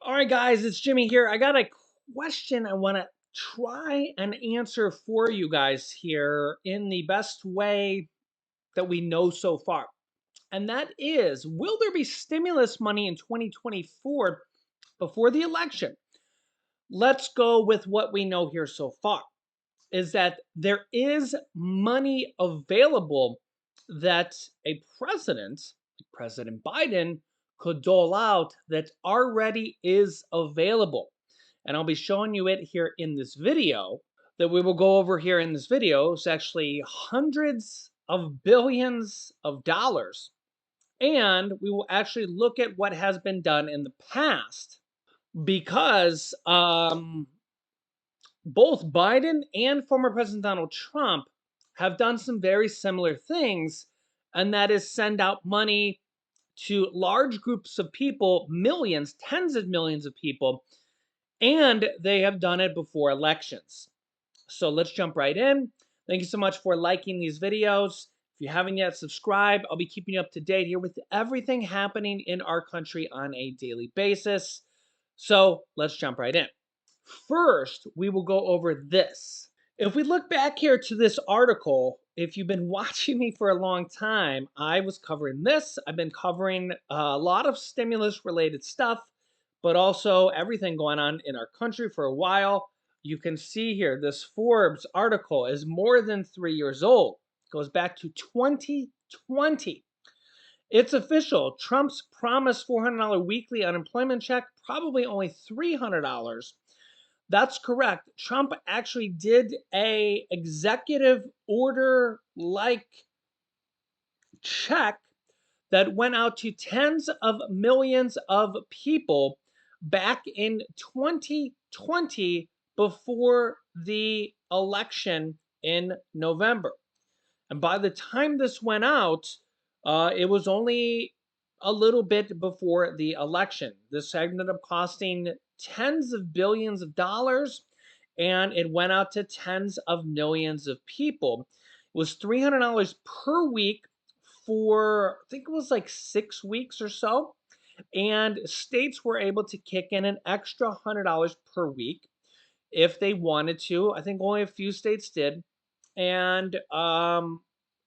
All right, guys, it's Jimmy here. I got a question I want to try and answer for you guys here in the best way that we know so far. And that is, will there be stimulus money in 2024 before the election? Let's go with what we know here so far is that there is money available that a president, like President Biden, could dole out that already is available. And I'll be showing you it here in this video that we will go over here in this video. It's actually hundreds of billions of dollars. And we will actually look at what has been done in the past because both Biden and former President Donald Trump have done some very similar things, and that is send out money to large groups of people, millions, tens of millions of people, and they have done it before elections. So let's jump right in. Thank you so much for liking these videos. If you haven't yet, subscribe. I'll be keeping you up to date here with everything happening in our country on a daily basis. So let's jump right in. First, we will go over this. If we look back here to this article, if you've been watching me for a long time, I was covering this. I've been covering a lot of stimulus related stuff, but also everything going on in our country for a while. You can see here, this Forbes article is more than 3 years old. It goes back to 2020. It's official. Trump's promised $400 weekly unemployment check, probably only $300. That's correct. Trump actually did a executive order like check that went out to tens of millions of people back in 2020 before the election in November. And by the time this went out, it was only a little bit before the election. This ended up costing tens of billions of dollars, and it went out to tens of millions of people. It was $300 per week for, I think it was like 6 weeks or so. And states were able to kick in an extra $100 per week if they wanted to. I think only a few states did. And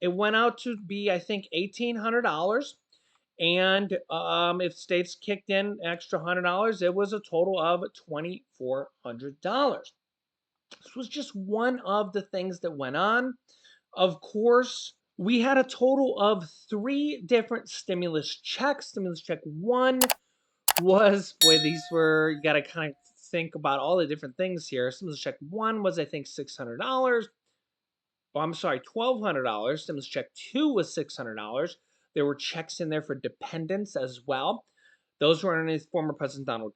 it went out to be, I think, $1,800. And if states kicked in an extra $100, it was a total of $2,400. This was just one of the things that went on. Of course, we had a total of three different stimulus checks. Stimulus check one was, boy, these were, you got to kind of think about all the different things here. Stimulus check one was, I think, $600. Oh, I'm sorry, $1,200. Stimulus check two was $600. There were checks in there for dependents as well. Those were underneath former President Donald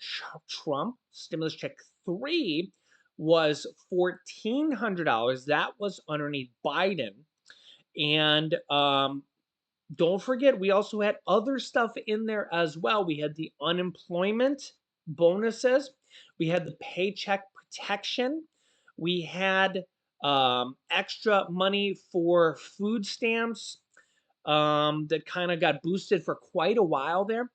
Trump. Stimulus check three was $1,400. That was underneath Biden. And don't forget, we also had other stuff in there as well. We had the unemployment bonuses, we had the paycheck protection, we had extra money for food stamps that kind of got boosted for quite a while there.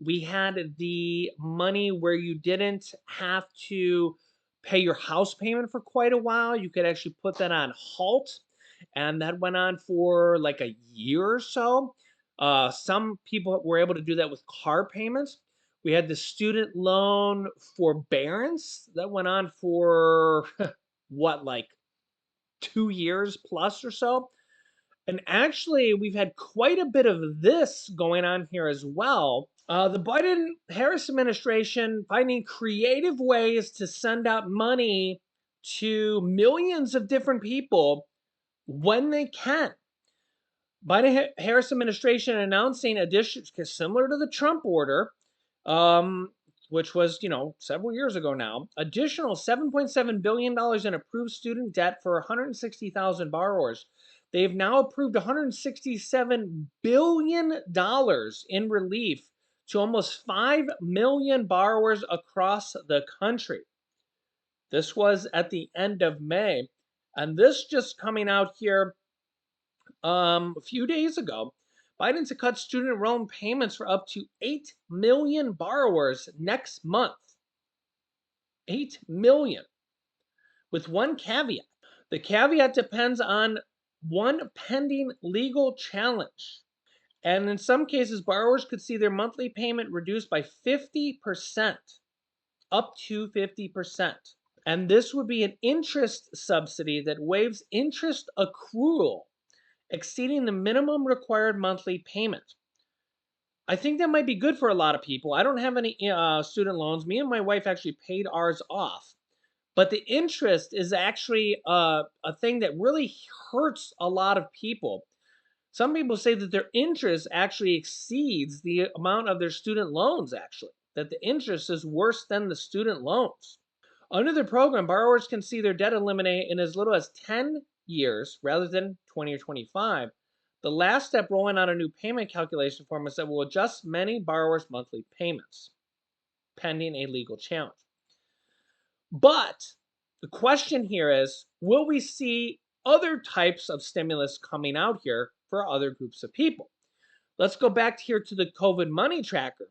We had the money where you didn't have to pay your house payment for quite a while. You could actually put that on halt, and that went on for like a year or so. Some people were able to do that with car payments. We had the student loan forbearance that went on for what, like 2 years plus or so. And actually, we've had quite a bit of this going on here as well. The Biden Harris administration finding creative ways to send out money to millions of different people when they can. Biden Harris administration announcing additions similar to the Trump order, which was, several years ago now, additional $7.7 billion in approved student debt for 160,000 borrowers. They've now approved $167 billion in relief to almost 5 million borrowers across the country. This was at the end of May. And this just coming out here a few days ago. Biden to cut student loan payments for up to 8 million borrowers next month. 8 million, with one caveat. The caveat depends on one pending legal challenge. And in some cases, borrowers could see their monthly payment reduced by 50%, up to 50%. And this would be an interest subsidy that waives interest accrual exceeding the minimum required monthly payment. I think that might be good for a lot of people. I don't have any student loans. Me and my wife actually paid ours off. But the interest is actually a thing that really hurts a lot of people. Some people say that their interest actually exceeds the amount of their student loans, actually, that the interest is worse than the student loans. Under the program, borrowers can see their debt eliminate in as little as 10 years rather than 20 or 25. The last step rolling out a new payment calculation format that will adjust many borrowers' monthly payments, pending a legal challenge. But the question here is, will we see other types of stimulus coming out here for other groups of people? Let's go back here to the COVID money tracker.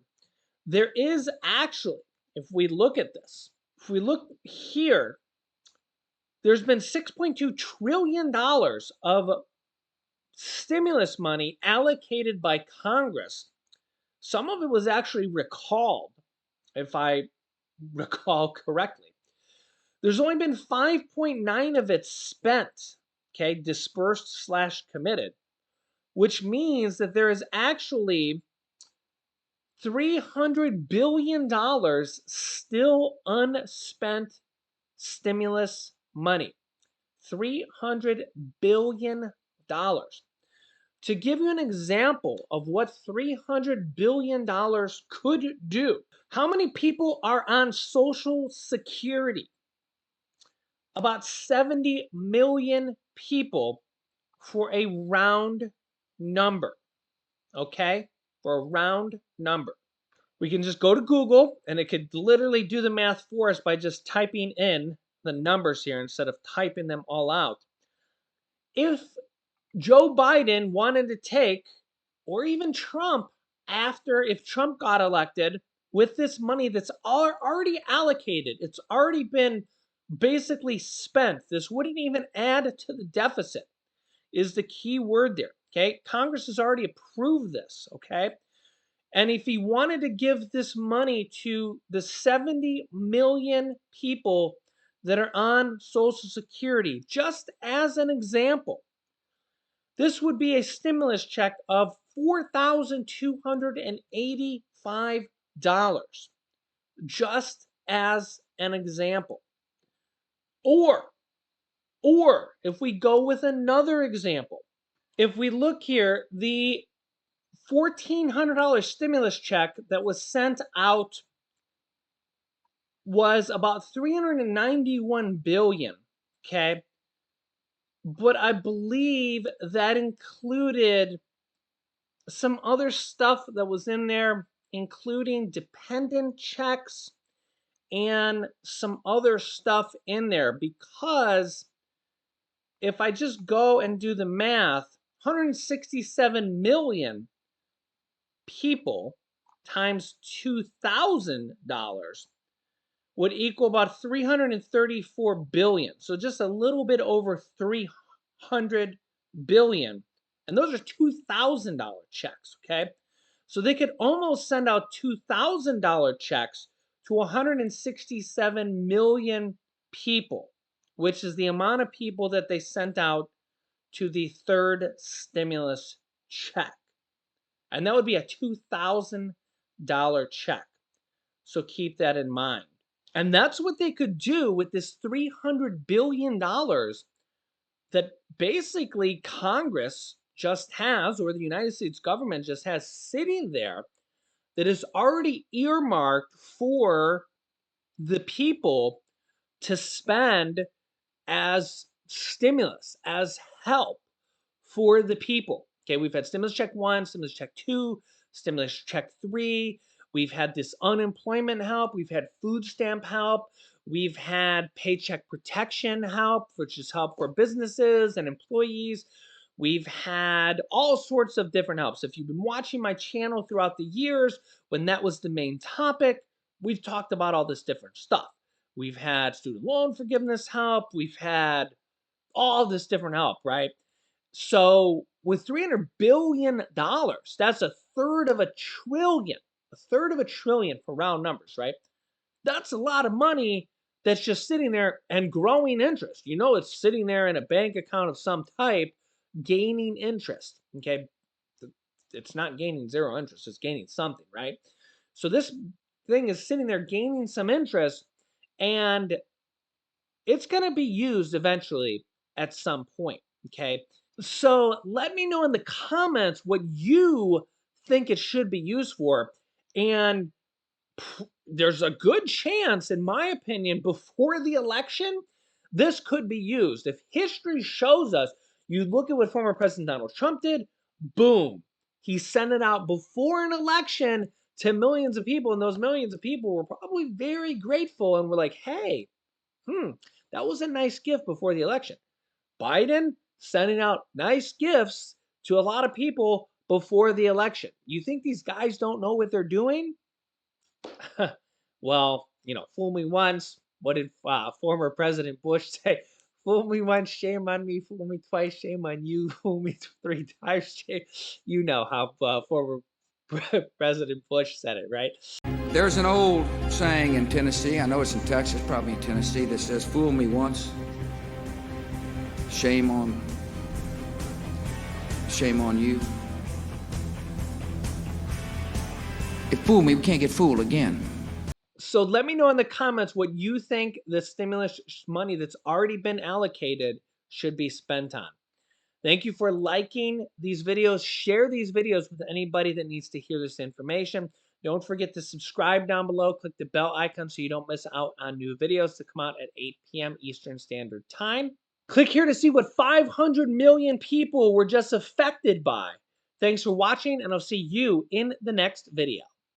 There is actually, if we look at this, if we look here, there's been $6.2 trillion of stimulus money allocated by Congress. Some of it was actually recalled, if I recall correctly. There's only been 5.9 of it spent, okay, dispersed slash committed, which means that there is actually $300 billion still unspent stimulus money. $300 billion. To give you an example of what $300 billion could do, how many people are on Social Security? About 70 million people for a round number, okay? For a round number. We can just go to Google and it could literally do the math for us by just typing in the numbers here instead of typing them all out. If Joe Biden wanted to take, or even Trump, if Trump got elected, with this money that's already allocated, it's already been basically spent. This wouldn't even add to the deficit, is the key word there. Okay, Congress has already approved this. Okay, and if he wanted to give this money to the 70 million people that are on Social Security, just as an example, this would be a stimulus check of $4,285, just as an example. Or if we go with another example, if we look here, the $1,400 stimulus check that was sent out was about 391 billion, okay? But I believe that included some other stuff that was in there, including dependent checks and some other stuff in there, because if I just go and do the math, 167 million people times $2,000 would equal about 334 billion. So just a little bit over 300 billion. And those are $2,000 checks, okay? So they could almost send out $2,000 checks to 167 million people, which is the amount of people that they sent out to the third stimulus check. And that would be a $2,000 check. So keep that in mind. And that's what they could do with this $300 billion that basically Congress just has, or the United States government just has sitting there, that is already earmarked for the people to spend as stimulus, as help for the people. Okay, we've had stimulus check 1, stimulus check 2, stimulus check 3. We've had this unemployment help. We've had food stamp help. We've had paycheck protection help, which is help for businesses and employees. We've had all sorts of different helps. If you've been watching my channel throughout the years, when that was the main topic, we've talked about all this different stuff. We've had student loan forgiveness help. We've had all this different help, right? So with $300 billion, that's a third of a trillion for round numbers, right? That's a lot of money that's just sitting there and growing interest. You know, it's sitting there in a bank account of some type, gaining interest. Okay. It's not gaining zero interest, it's gaining something, right? So this thing is sitting there gaining some interest, and it's going to be used eventually at some point. Okay. So let me know in the comments what you think it should be used for. And there's a good chance, in my opinion, before the election, this could be used. If history shows us, you look at what former President Donald Trump did, boom, he sent it out before an election to millions of people, and those millions of people were probably very grateful and were like, hey, that was a nice gift before the election. Biden sending out nice gifts to a lot of people before the election. You think these guys don't know what they're doing? Well, fool me once. What did former President Bush say? Fool me once, shame on me. Fool me twice, shame on you. Fool me three times, shame. You know how former President Bush said it, right? There's an old saying in Tennessee, I know it's in Texas, probably in Tennessee, that says, fool me once, shame on you. If fool me, we can't get fooled again. So let me know in the comments what you think the stimulus money that's already been allocated should be spent on. Thank you for liking these videos. Share these videos with anybody that needs to hear this information. Don't forget to subscribe down below. Click the bell icon so you don't miss out on new videos to come out at 8 p.m. Eastern Standard Time. Click here to see what 500 million people were just affected by. Thanks for watching, and I'll see you in the next video.